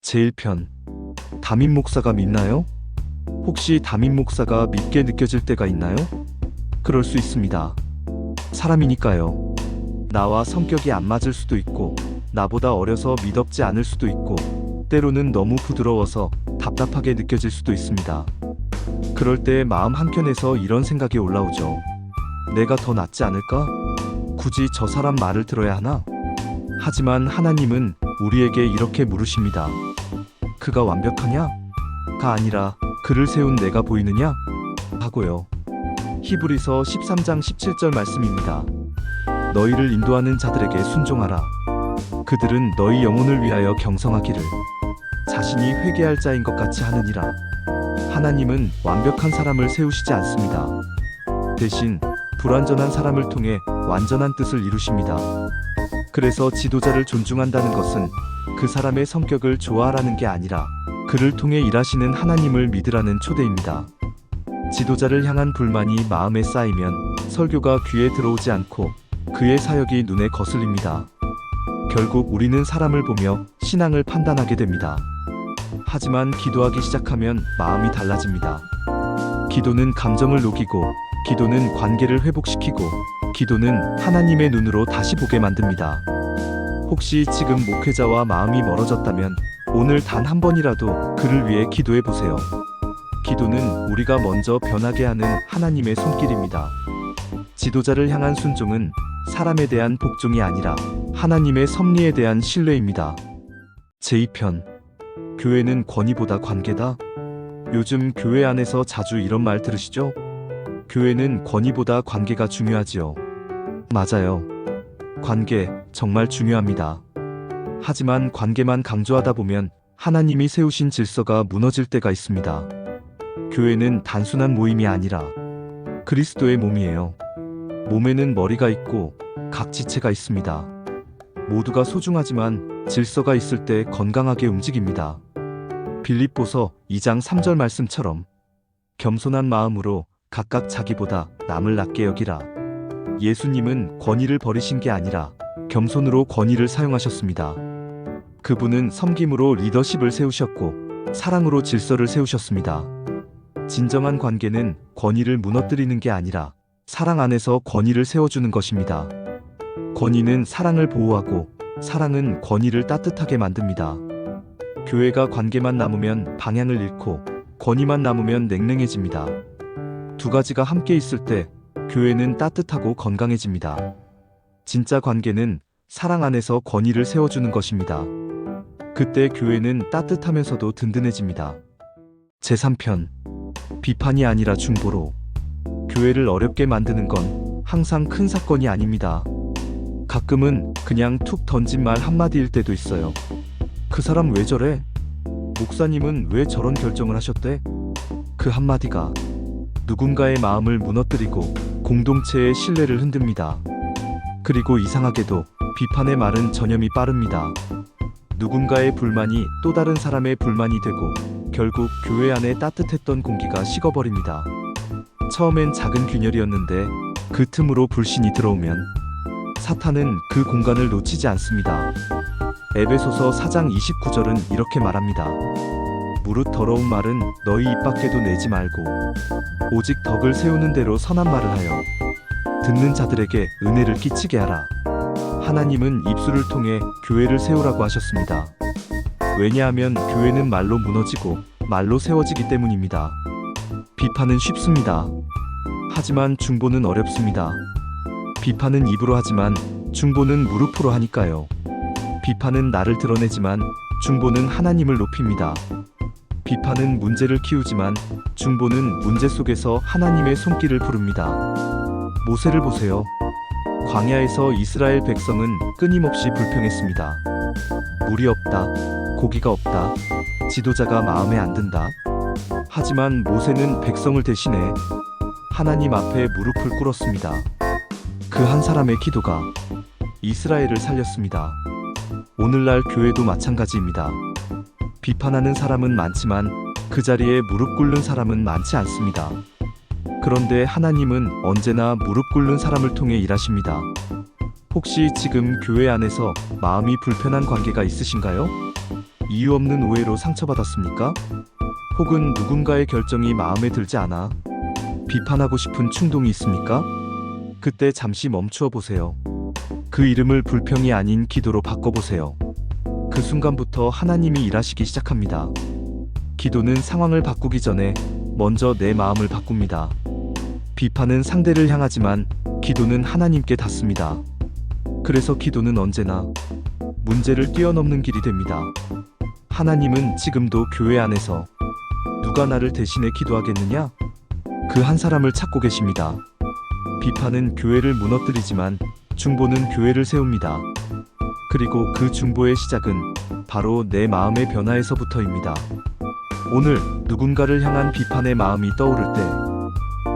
제1편. 담임 목사가 밉나요? 혹시 담임 목사가 밉게 느껴질 때가 있나요? 그럴 수 있습니다. 사람이니까요. 나와 성격이 안 맞을 수도 있고, 나보다 어려서 미덥지 않을 수도 있고, 때로는 너무 부드러워서 답답하게 느껴질 수도 있습니다. 그럴 때 마음 한켠에서 이런 생각이 올라오죠. 내가 더 낫지 않을까? 굳이 저 사람 말을 들어야 하나? 하지만 하나님은 우리에게 이렇게 물으십니다. 그가 완벽하냐? 가 아니라 그를 세운 내가 보이느냐? 하고요. 히브리서 13장 17절 말씀입니다. 너희를 인도하는 자들에게 순종하라. 그들은 너희 영혼을 위하여 경성하기를 자신이 회개할 자인 것 같이 하느니라. 하나님은 완벽한 사람을 세우시지 않습니다. 대신 불완전한 사람을 통해 완전한 뜻을 이루십니다. 그래서 지도자를 존중한다는 것은 그 사람의 성격을 좋아하라는 게 아니라 그를 통해 일하시는 하나님을 믿으라는 초대입니다. 지도자를 향한 불만이 마음에 쌓이면 설교가 귀에 들어오지 않고 그의 사역이 눈에 거슬립니다. 결국 우리는 사람을 보며 신앙을 판단하게 됩니다. 하지만 기도하기 시작하면 마음이 달라집니다. 기도는 감정을 녹이고, 기도는 관계를 회복시키고, 기도는 하나님의 눈으로 다시 보게 만듭니다. 혹시 지금 목회자와 마음이 멀어졌다면 오늘 단 한 번이라도 그를 위해 기도해 보세요. 기도는 우리가 먼저 변하게 하는 하나님의 손길입니다. 지도자를 향한 순종은 사람에 대한 복종이 아니라 하나님의 섭리에 대한 신뢰입니다. 제2편. 교회는 권위보다 관계다? 요즘 교회 안에서 자주 이런 말 들으시죠? 교회는 권위보다 관계가 중요하지요. 맞아요. 관계 정말 중요합니다. 하지만 관계만 강조하다 보면 하나님이 세우신 질서가 무너질 때가 있습니다. 교회는 단순한 모임이 아니라 그리스도의 몸이에요. 몸에는 머리가 있고 각 지체가 있습니다. 모두가 소중하지만 질서가 있을 때 건강하게 움직입니다. 빌립보서 2장 3절 말씀처럼 겸손한 마음으로 각각 자기보다 남을 낮게 여기라. 예수님은 권위를 버리신 게 아니라 겸손으로 권위를 사용하셨습니다. 그분은 섬김으로 리더십을 세우셨고 사랑으로 질서를 세우셨습니다. 진정한 관계는 권위를 무너뜨리는 게 아니라 사랑 안에서 권위를 세워주는 것입니다. 권위는 사랑을 보호하고 사랑은 권위를 따뜻하게 만듭니다. 교회가 관계만 남으면 방향을 잃고 권위만 남으면 냉랭해집니다. 두 가지가 함께 있을 때 교회는 따뜻하고 건강해집니다. 진짜 관계는 사랑 안에서 권위를 세워주는 것입니다. 그때 교회는 따뜻하면서도 든든해집니다. 제3편. 비판이 아니라 중보로. 교회를 어렵게 만드는 건 항상 큰 사건이 아닙니다. 가끔은 그냥 툭 던진 말 한마디일 때도 있어요. 그 사람 왜 저래? 목사님은 왜 저런 결정을 하셨대? 그 한마디가 누군가의 마음을 무너뜨리고 공동체의 신뢰를 흔듭니다. 그리고 이상하게도 비판의 말은 전염이 빠릅니다. 누군가의 불만이 또 다른 사람의 불만이 되고 결국 교회 안에 따뜻했던 공기가 식어버립니다. 처음엔 작은 균열이었는데 그 틈으로 불신이 들어오면 사탄은 그 공간을 놓치지 않습니다. 에베소서 4장 29절은 이렇게 말합니다. 무릇 더러운 말은 너희 입 밖에도 내지 말고 오직 덕을 세우는 대로 선한 말을 하여 듣는 자들에게 은혜를 끼치게 하라. 하나님은 입술을 통해 교회를 세우라고 하셨습니다. 왜냐하면 교회는 말로 무너지고 말로 세워지기 때문입니다. 비판은 쉽습니다. 하지만 중보는 어렵습니다. 비판은 입으로 하지만 중보는 무릎으로 하니까요. 비판은 나를 드러내지만 중보는 하나님을 높입니다. 비판은 문제를 키우지만 중보는 문제 속에서 하나님의 손길을 부릅니다. 모세를 보세요. 광야에서 이스라엘 백성은 끊임없이 불평했습니다. 물이 없다, 고기가 없다, 지도자가 마음에 안 든다. 하지만 모세는 백성을 대신해 하나님 앞에 무릎을 꿇었습니다. 그 한 사람의 기도가 이스라엘을 살렸습니다. 오늘날 교회도 마찬가지입니다. 비판하는 사람은 많지만 그 자리에 무릎 꿇는 사람은 많지 않습니다. 그런데 하나님은 언제나 무릎 꿇는 사람을 통해 일하십니다. 혹시 지금 교회 안에서 마음이 불편한 관계가 있으신가요? 이유 없는 오해로 상처받았습니까? 혹은 누군가의 결정이 마음에 들지 않아 비판하고 싶은 충동이 있습니까? 그때 잠시 멈추어 보세요. 그 이름을 불평이 아닌 기도로 바꿔보세요. 그 순간부터 하나님이 일하시기 시작합니다. 기도는 상황을 바꾸기 전에 먼저 내 마음을 바꿉니다. 비판은 상대를 향하지만 기도는 하나님께 닿습니다. 그래서 기도는 언제나 문제를 뛰어넘는 길이 됩니다. 하나님은 지금도 교회 안에서 누가 나를 대신해 기도하겠느냐? 그 한 사람을 찾고 계십니다. 비판은 교회를 무너뜨리지만 중보는 교회를 세웁니다. 그리고 그 중보의 시작은 바로 내 마음의 변화에서부터입니다. 오늘 누군가를 향한 비판의 마음이 떠오를 때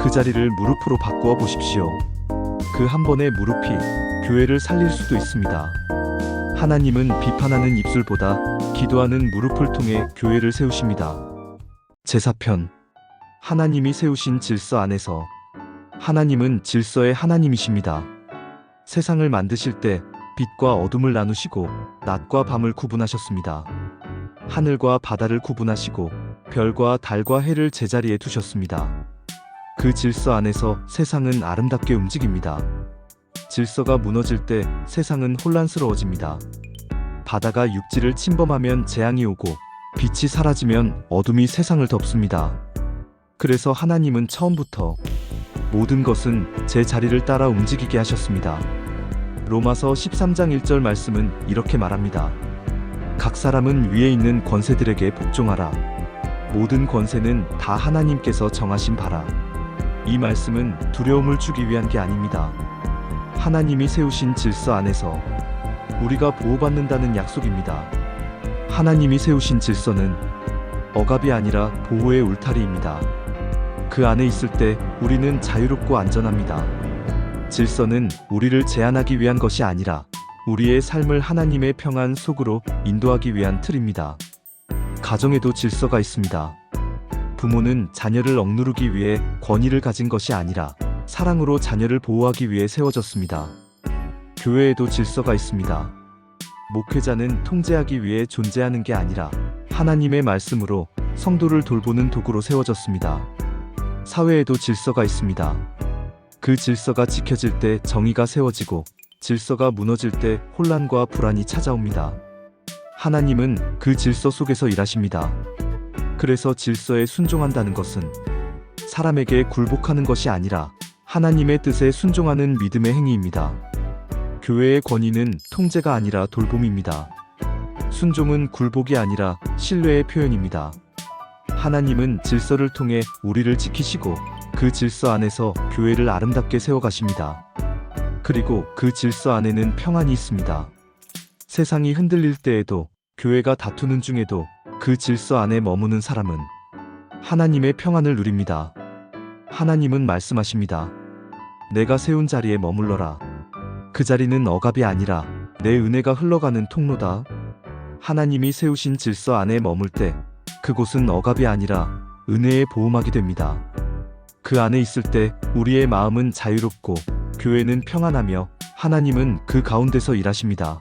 그 자리를 무릎으로 바꾸어 보십시오. 그 한 번의 무릎이 교회를 살릴 수도 있습니다. 하나님은 비판하는 입술보다 기도하는 무릎을 통해 교회를 세우십니다. 제사편. 하나님이 세우신 질서 안에서. 하나님은 질서의 하나님이십니다. 세상을 만드실 때 빛과 어둠을 나누시고 낮과 밤을 구분하셨습니다. 하늘과 바다를 구분하시고 별과 달과 해를 제자리에 두셨습니다. 그 질서 안에서 세상은 아름답게 움직입니다. 질서가 무너질 때 세상은 혼란스러워집니다. 바다가 육지를 침범하면 재앙이 오고 빛이 사라지면 어둠이 세상을 덮습니다. 그래서 하나님은 처음부터 모든 것은 제 자리를 따라 움직이게 하셨습니다. 로마서 13장 1절 말씀은 이렇게 말합니다. 각 사람은 위에 있는 권세들에게 복종하라. 모든 권세는 다 하나님께서 정하신 바라. 이 말씀은 두려움을 주기 위한 게 아닙니다. 하나님이 세우신 질서 안에서 우리가 보호받는다는 약속입니다. 하나님이 세우신 질서는 억압이 아니라 보호의 울타리입니다. 그 안에 있을 때 우리는 자유롭고 안전합니다. 질서는 우리를 제한하기 위한 것이 아니라 우리의 삶을 하나님의 평안 속으로 인도하기 위한 틀입니다. 가정에도 질서가 있습니다. 부모는 자녀를 억누르기 위해 권위를 가진 것이 아니라 사랑으로 자녀를 보호하기 위해 세워졌습니다. 교회에도 질서가 있습니다. 목회자는 통제하기 위해 존재하는 게 아니라 하나님의 말씀으로 성도를 돌보는 도구로 세워졌습니다. 사회에도 질서가 있습니다. 그 질서가 지켜질 때 정의가 세워지고 질서가 무너질 때 혼란과 불안이 찾아옵니다. 하나님은 그 질서 속에서 일하십니다. 그래서 질서에 순종한다는 것은 사람에게 굴복하는 것이 아니라 하나님의 뜻에 순종하는 믿음의 행위입니다. 교회의 권위는 통제가 아니라 돌봄입니다. 순종은 굴복이 아니라 신뢰의 표현입니다. 하나님은 질서를 통해 우리를 지키시고 그 질서 안에서 교회를 아름답게 세워가십니다. 그리고 그 질서 안에는 평안이 있습니다. 세상이 흔들릴 때에도 교회가 다투는 중에도 그 질서 안에 머무는 사람은 하나님의 평안을 누립니다. 하나님은 말씀하십니다. 내가 세운 자리에 머물러라. 그 자리는 억압이 아니라 내 은혜가 흘러가는 통로다. 하나님이 세우신 질서 안에 머물 때 그곳은 억압이 아니라 은혜의 보호막이 됩니다. 그 안에 있을 때 우리의 마음은 자유롭고 교회는 평안하며 하나님은 그 가운데서 일하십니다.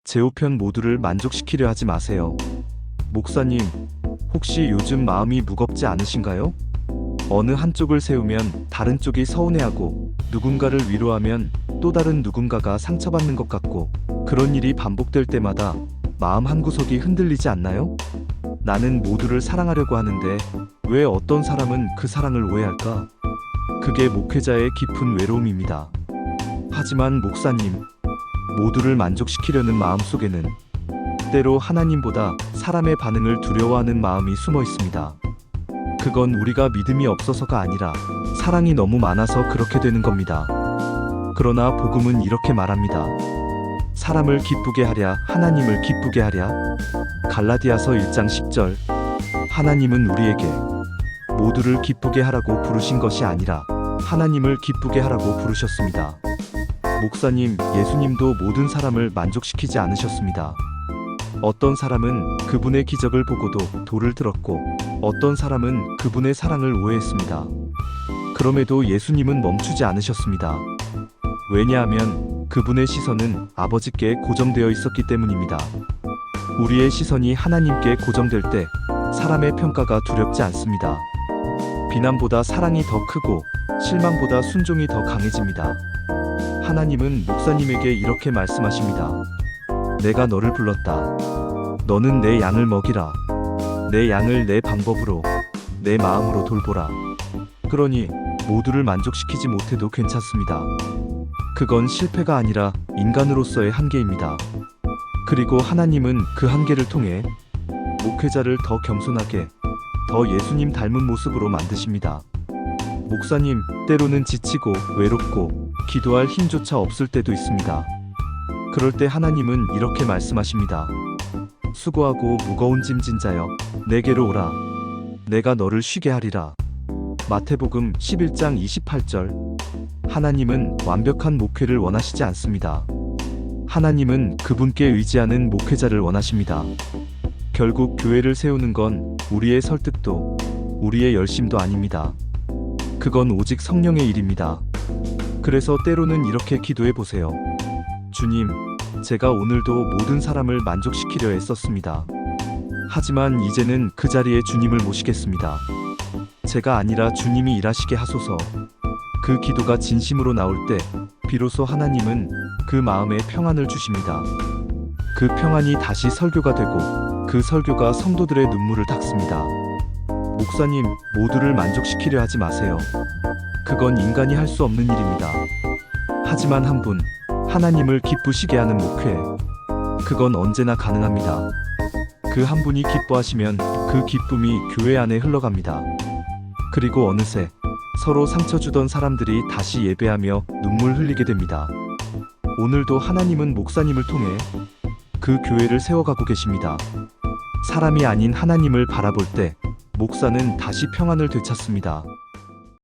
제5편 모두를 만족시키려 하지 마세요. 목사님, 혹시 요즘 마음이 무겁지 않으신가요? 어느 한쪽을 세우면 다른 쪽이 서운해하고 누군가를 위로하면 또 다른 누군가가 상처받는 것 같고 그런 일이 반복될 때마다 마음 한구석이 흔들리지 않나요? 나는 모두를 사랑하려고 하는데 왜 어떤 사람은 그 사랑을 오해할까? 그게 목회자의 깊은 외로움입니다. 하지만 목사님, 모두를 만족시키려는 마음 속에는 때로 하나님보다 사람의 반응을 두려워하는 마음이 숨어 있습니다. 그건 우리가 믿음이 없어서가 아니라 사랑이 너무 많아서 그렇게 되는 겁니다. 그러나 복음은 이렇게 말합니다. 사람을 기쁘게 하랴 하나님을 기쁘게 하랴. 갈라디아서 1장 10절. 하나님은 우리에게 모두를 기쁘게 하라고 부르신 것이 아니라 하나님을 기쁘게 하라고 부르셨습니다. 목사님, 예수님도 모든 사람을 만족시키지 않으셨습니다. 어떤 사람은 그분의 기적을 보고도 돌을 들었고 어떤 사람은 그분의 사랑을 오해했습니다. 그럼에도 예수님은 멈추지 않으셨습니다. 왜냐하면 그분의 시선은 아버지께 고정되어 있었기 때문입니다. 우리의 시선이 하나님께 고정될 때 사람의 평가가 두렵지 않습니다. 비난보다 사랑이 더 크고 실망보다 순종이 더 강해집니다. 하나님은 목사님에게 이렇게 말씀하십니다. 내가 너를 불렀다. 너는 내 양을 먹이라. 내 양을 내 방법으로, 내 마음으로 돌보라. 그러니 모두를 만족시키지 못해도 괜찮습니다. 그건 실패가 아니라 인간으로서의 한계입니다. 그리고 하나님은 그 한계를 통해 목회자를 더 겸손하게, 더 예수님 닮은 모습으로 만드십니다. 목사님, 때로는 지치고 외롭고 기도할 힘조차 없을 때도 있습니다. 그럴 때 하나님은 이렇게 말씀하십니다. 수고하고 무거운 짐진 자여, 내게로 오라. 내가 너를 쉬게 하리라. 마태복음 11장 28절. 하나님은 완벽한 목회를 원하시지 않습니다. 하나님은 그분께 의지하는 목회자를 원하십니다. 결국 교회를 세우는 건 우리의 설득도, 우리의 열심도 아닙니다. 그건 오직 성령의 일입니다. 그래서 때로는 이렇게 기도해 보세요. 주님, 제가 오늘도 모든 사람을 만족시키려 애썼습니다. 하지만 이제는 그 자리에 주님을 모시겠습니다. 제가 아니라 주님이 일하시게 하소서. 그 기도가 진심으로 나올 때 비로소 하나님은 그 마음에 평안을 주십니다. 그 평안이 다시 설교가 되고 그 설교가 성도들의 눈물을 닦습니다. 목사님, 모두를 만족시키려 하지 마세요. 그건 인간이 할 수 없는 일입니다. 하지만 한 분, 하나님을 기쁘시게 하는 목회, 그건 언제나 가능합니다. 그 한 분이 기뻐하시면 그 기쁨이 교회 안에 흘러갑니다. 그리고 어느새 서로 상처 주던 사람들이 다시 예배하며 눈물 흘리게 됩니다. 오늘도 하나님은 목사님을 통해 그 교회를 세워가고 계십니다. 사람이 아닌 하나님을 바라볼 때 목사는 다시 평안을 되찾습니다.